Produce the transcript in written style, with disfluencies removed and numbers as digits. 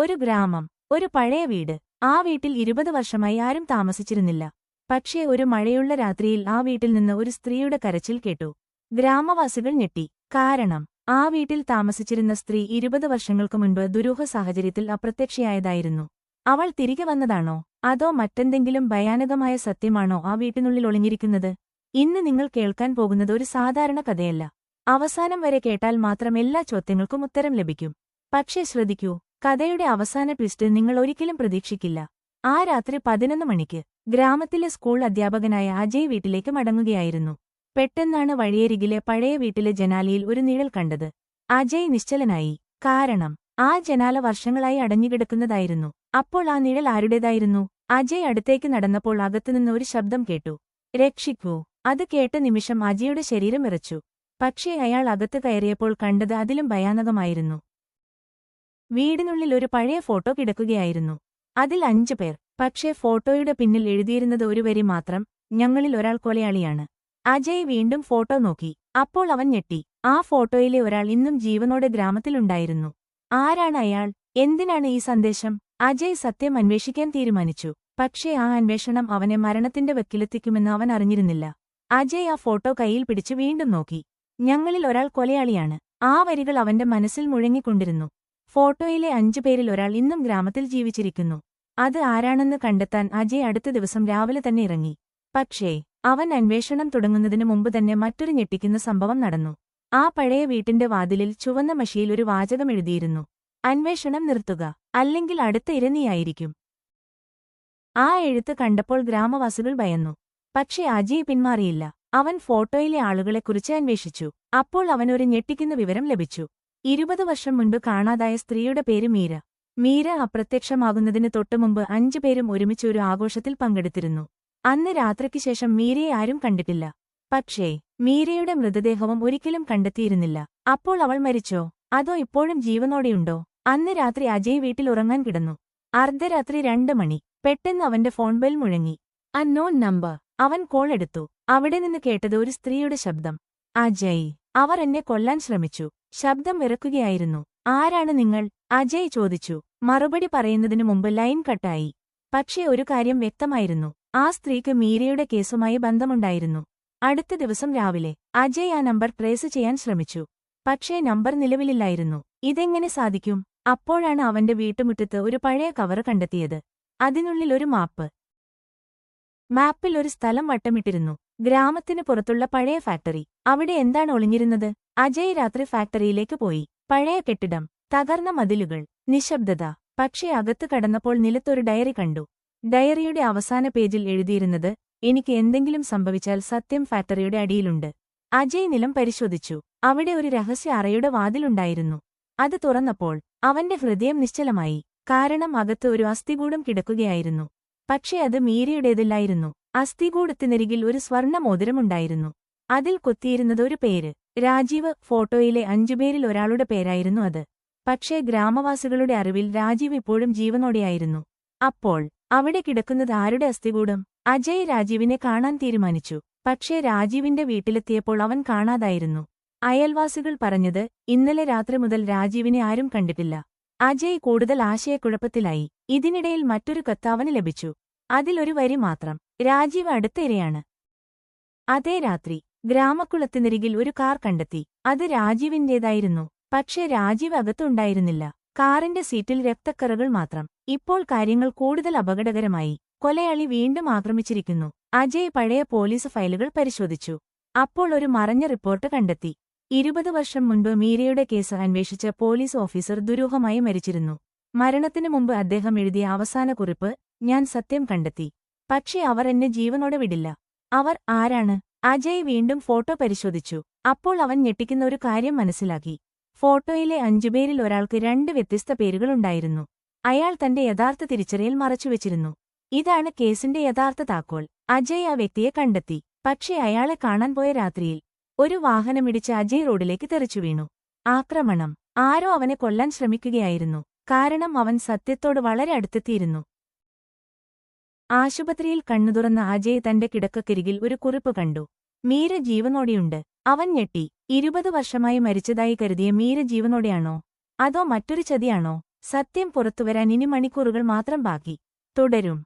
ഒരു ഗ്രാമം, ഒരു പഴയ വീട്. ആ വീട്ടിൽ 20 വർഷമായി ആരും താമസിച്ചിരുന്നില്ല. പക്ഷേ ഒരു മഴയുള്ള രാത്രിയിൽ ആ വീട്ടിൽ നിന്ന് ഒരു സ്ത്രീയുടെ കരച്ചിൽ കേട്ടു. ഗ്രാമവാസികൾ ഞെട്ടി. കാരണം ആ വീട്ടിൽ താമസിച്ചിരുന്ന സ്ത്രീ 20 വർഷങ്ങൾക്കു മുൻപ് ദുരൂഹ സാഹചര്യത്തിൽ അപ്രത്യക്ഷയായതായിരുന്നു. അവൾ തിരികെ വന്നതാണോ, അതോ മറ്റെന്തെങ്കിലും ഭയാനകമായ സത്യമാണോ ആ വീട്ടിനുള്ളിൽ ഒളിഞ്ഞിരിക്കുന്നത്? ഇന്ന് നിങ്ങൾ കേൾക്കാൻ പോകുന്നത് ഒരു സാധാരണ കഥയല്ല. അവസാനം വരെ കേട്ടാൽ മാത്രം എല്ലാ ചോദ്യങ്ങൾക്കും ഉത്തരം ലഭിക്കും. പക്ഷേ ശ്രദ്ധിക്കൂ, കഥയുടെ അവസാന ട്വിസ്റ്റ് നിങ്ങൾ ഒരിക്കലും പ്രതീക്ഷിക്കില്ല. ആ രാത്രി 11 മണിക്ക് ഗ്രാമത്തിലെ സ്കൂൾ അധ്യാപകനായ അജയ് വീട്ടിലേക്ക് മടങ്ങുകയായിരുന്നു. പെട്ടെന്നാണ് വഴിയരികിലെ പഴയ വീട്ടിലെ ജനാലയിൽ ഒരു നിഴൽ കണ്ടത്. അജയ് നിശ്ചലനായി. കാരണം ആ ജനാല വർഷങ്ങളായി അടഞ്ഞുകിടക്കുന്നതായിരുന്നു. അപ്പോൾ ആ നിഴൽ ആരുടേതായിരുന്നു? അജയ് അടുത്തേക്ക് നടന്നപ്പോൾ അകത്തുനിന്ന് ഒരു ശബ്ദം കേട്ടു. രക്ഷിക്കൂ! അത് കേട്ട നിമിഷം അജയുടെ ശരീരം വിറച്ചു. പക്ഷേ അയാൾ അകത്ത് കയറിയപ്പോൾ കണ്ടത് അതിലും ഭയാനകമായിരുന്നു. വീടിനുള്ളിൽ ഒരു പഴയ ഫോട്ടോ കിടക്കുകയായിരുന്നു. അതിൽ 5 പേർ. പക്ഷേ ഫോട്ടോയുടെ പിന്നിൽ എഴുതിയിരുന്നത് ഒരു വരി മാത്രം: ഞങ്ങളിൽ ഒരാൾ കൊലയാളിയാണ്. അജയ് വീണ്ടും ഫോട്ടോ നോക്കി. അപ്പോൾ അവൻ ഞെട്ടി. ആ ഫോട്ടോയിലെ ഒരാൾ ഇന്നും ജീവനോടെ ഗ്രാമത്തിലുണ്ടായിരുന്നു. ആരാണ് അയാൾ? എന്തിനാണ് ഈ സന്ദേശം? അജയ് സത്യം അന്വേഷിക്കാൻ തീരുമാനിച്ചു. പക്ഷേ ആ അന്വേഷണം അവനെ മരണത്തിന്റെ വക്കിലെത്തിക്കുമെന്ന് അവൻ അറിഞ്ഞിരുന്നില്ല. അജയ് ആ ഫോട്ടോ കയ്യിൽ പിടിച്ച് വീണ്ടും നോക്കി. ഞങ്ങളിൽ ഒരാൾ കൊലയാളിയാണ്. ആ വരികൾ അവന്റെ മനസ്സിൽ മുഴങ്ങിക്കൊണ്ടിരുന്നു. ഫോട്ടോയിലെ 5 പേരിൽ ഒരാൾ ഇന്നും ഗ്രാമത്തിൽ ജീവിച്ചിരിക്കുന്നു. അത് ആരാണെന്ന് കണ്ടെത്താൻ അജയ് അടുത്ത ദിവസം രാവിലെ തന്നെ ഇറങ്ങി. പക്ഷേ അവൻ അന്വേഷണം തുടങ്ങുന്നതിനു മുമ്പ് തന്നെ മറ്റൊരു ഞെട്ടിക്കുന്ന സംഭവം നടന്നു. ആ പഴയ വീട്ടിന്റെ വാതിലിൽ ചുവന്ന മഷിയിൽ ഒരു വാചകം എഴുതിയിരുന്നു: അന്വേഷണം നിർത്തുക, അല്ലെങ്കിൽ അടുത്ത ഇര നീയായിരിക്കും. ആ എഴുത്ത് കണ്ടപ്പോൾ ഗ്രാമവാസികൾ ഭയന്നു. പക്ഷേ അജയ് പിന്മാറിയില്ല. അവൻ ഫോട്ടോയിലെ ആളുകളെക്കുറിച്ച് അന്വേഷിച്ചു. അപ്പോൾ അവനൊരു ഞെട്ടിക്കുന്ന വിവരം ലഭിച്ചു. 20 വർഷം മുൻപ് കാണാതായ സ്ത്രീയുടെ പേര് മീര. മീര അപ്രത്യക്ഷമാകുന്നതിന് തൊട്ടുമുമ്പ് 5 പേരും ഒരുമിച്ച് ഒരു ആഘോഷത്തിൽ പങ്കെടുത്തിരുന്നു. അന്ന് രാത്രിക്ക് ശേഷം മീരയെ ആരും കണ്ടിട്ടില്ല. പക്ഷേ മീരയുടെ മൃതദേഹവും ഒരിക്കലും കണ്ടെത്തിയിരുന്നില്ല. അപ്പോൾ അവൾ മരിച്ചോ, അതോ ഇപ്പോഴും ജീവനോടെയുണ്ടോ? അന്ന് രാത്രി അജയ് വീട്ടിൽ ഉറങ്ങാൻ കിടന്നു. അർദ്ധരാത്രി 2 മണി. പെട്ടെന്ന് അവന്റെ ഫോൺ ബെൽ മുഴങ്ങി. Unknown number. അവൻ കോൾ എടുത്തു. അവിടെ നിന്ന് കേട്ടത് ഒരു സ്ത്രീയുടെ ശബ്ദം. അജയ്, അവർ എന്നെ കൊല്ലാൻ ശ്രമിച്ചു. ശബ്ദം വിറക്കുകയായിരുന്നു. ആരാണ് നിങ്ങൾ? അജയ് ചോദിച്ചു. മറുപടി പറയുന്നതിനു മുമ്പ് ലൈൻ കട്ടായി. പക്ഷേ ഒരു കാര്യം വ്യക്തമായിരുന്നു: ആ സ്ത്രീക്ക് മീരയുടെ കേസുമായി ബന്ധമുണ്ടായിരുന്നു. അടുത്ത ദിവസം രാവിലെ അജയ് ആ നമ്പർ ട്രേസ് ചെയ്യാൻ ശ്രമിച്ചു. പക്ഷേ നമ്പർ നിലവിലില്ലായിരുന്നു. ഇതെങ്ങനെ സാധിക്കും? അപ്പോഴാണ് അവന്റെ വീട്ടുമുറ്റത്ത് ഒരു പഴയ കവർ കണ്ടെത്തിയത്. അതിനുള്ളിൽ ഒരു മാപ്പ്. മാപ്പിൽ ഒരു സ്ഥലം വട്ടമിട്ടിരുന്നു. ഗ്രാമത്തിന് പുറത്തുള്ള പഴയ ഫാക്ടറി. അവിടെ എന്താണ് ഒളിഞ്ഞിരുന്നത്? അജയ് രാത്രി ഫാക്ടറിയിലേക്ക് പോയി. പഴയ കെട്ടിടം, തകർന്ന മതിലുകൾ, നിശബ്ദത. പക്ഷേ അകത്ത് കടന്നപ്പോൾ നിലത്തൊരു ഡയറി കണ്ടു. ഡയറിയുടെ അവസാന പേജിൽ എഴുതിയിരുന്നത്: എനിക്ക് എന്തെങ്കിലും സംഭവിച്ചാൽ സത്യം ഫാക്ടറിയുടെ അടിയിലുണ്ട്. അജയ് നിലം പരിശോധിച്ചു. അവിടെ ഒരു രഹസ്യ അറയുടെ വാതിലുണ്ടായിരുന്നു. അത് തുറന്നപ്പോൾ അവന്റെ ഹൃദയം നിശ്ചലമായി. കാരണം അകത്ത് ഒരു അസ്ഥികൂടം കിടക്കുകയായിരുന്നു. പക്ഷേ അത് മീരയുടേതില്ലായിരുന്നു. അസ്ഥികൂടത്തിനരികിൽ ഒരു സ്വർണ്ണ മോതിരമുണ്ടായിരുന്നു. അതിൽ കൊത്തിയിരുന്നത് ഒരു പേര്: രാജീവ്. ഫോട്ടോയിലെ 5 പേരിൽ ഒരാളുടെ പേരായിരുന്നു അത്. പക്ഷേ ഗ്രാമവാസികളുടെ അറിവിൽ രാജീവ് ഇപ്പോഴും ജീവനോടെയായിരുന്നു. അപ്പോൾ അവിടെ കിടക്കുന്നത് ആരുടെ അസ്ഥികൂടം? അജയ് രാജീവിനെ കാണാൻ തീരുമാനിച്ചു. പക്ഷേ രാജീവിന്റെ വീട്ടിലെത്തിയപ്പോൾ അവൻ കാണാതായിരുന്നു. അയൽവാസികൾ പറഞ്ഞത് ഇന്നലെ രാത്രി മുതൽ രാജീവിനെ ആരും കണ്ടിട്ടില്ല. അജയ് കൂടുതൽ ആശയക്കുഴപ്പത്തിലായി. ഇതിനിടയിൽ മറ്റൊരു കത്ത് അവന് ലഭിച്ചു. അതിലൊരു വരി മാത്രം: രാജീവ് അടുത്ത ഇരയാണ്. അതേ രാത്രി ഗ്രാമക്കുളത്തിനരികിൽ ഒരു കാർ കണ്ടെത്തി. അത് രാജീവിന്റേതായിരുന്നു. പക്ഷേ രാജീവ് അകത്തുണ്ടായിരുന്നില്ല. കാറിന്റെ സീറ്റിൽ രക്തക്കറകൾ മാത്രം. ഇപ്പോൾ കാര്യങ്ങൾ കൂടുതൽ അപകടകരമായി. കൊലയാളി വീണ്ടും ആക്രമിച്ചിരിക്കുന്നു. അജയ് പഴയ പോലീസ് ഫയലുകൾ പരിശോധിച്ചു. അപ്പോൾ ഒരു മറഞ്ഞ റിപ്പോർട്ട് കണ്ടെത്തി. 20 വർഷം മുൻപ് മീരയുടെ കേസ് അന്വേഷിച്ച പോലീസ് ഓഫീസർ ദുരൂഹമായി മരിച്ചിരുന്നു. മരണത്തിനു മുമ്പ് അദ്ദേഹം എഴുതിയ അവസാന കുറിപ്പ്: ഞാൻ സത്യം കണ്ടെത്തി, പക്ഷേ അവർ എന്നെ ജീവനോടെ വിടില്ല. അവർ ആരാണ്? അജയ് വീണ്ടും ഫോട്ടോ പരിശോധിച്ചു. അപ്പോൾ അവൻ ഞെട്ടിക്കുന്ന ഒരു കാര്യം മനസ്സിലാക്കി. ഫോട്ടോയിലെ 5 പേരിൽ ഒരാൾക്ക് 2 വ്യത്യസ്ത പേരുകളുണ്ടായിരുന്നു. അയാൾ തന്റെ യഥാർത്ഥ തിരിച്ചറിയൽ മറച്ചുവെച്ചിരുന്നു. ഇതാണ് കേസിന്റെ യഥാർത്ഥ താക്കോൽ. അജയ് ആ വ്യക്തിയെ കണ്ടെത്തി. പക്ഷേ അയാളെ കാണാൻ പോയ രാത്രിയിൽ ഒരു വാഹനമിടിച്ച് അജയ് റോഡിലേക്ക് തെറിച്ചു വീണു. ആക്രമണം. ആരോ അവനെ കൊല്ലാൻ ശ്രമിക്കുകയായിരുന്നു. കാരണം അവൻ സത്യത്തോട് വളരെ അടുത്തെത്തിയിരുന്നു. ആശുപത്രിയിൽ കണ്ണുതുറന്ന അജയ് തന്റെ കിടക്കക്കരികിൽ ഒരു കുറിപ്പ് കണ്ടു. മീര ജീവനോടെയുണ്ട്. അവൻ ഞെട്ടി. 20 വർഷമായി മരിച്ചതായി കരുതിയ മീര ജീവനോടെയാണോ? അതോ മറ്റൊരു ചതിയാണോ? സത്യം പുറത്തുവരാൻ ഇനി മണിക്കൂറുകൾ മാത്രം ബാക്കി. തുടരും.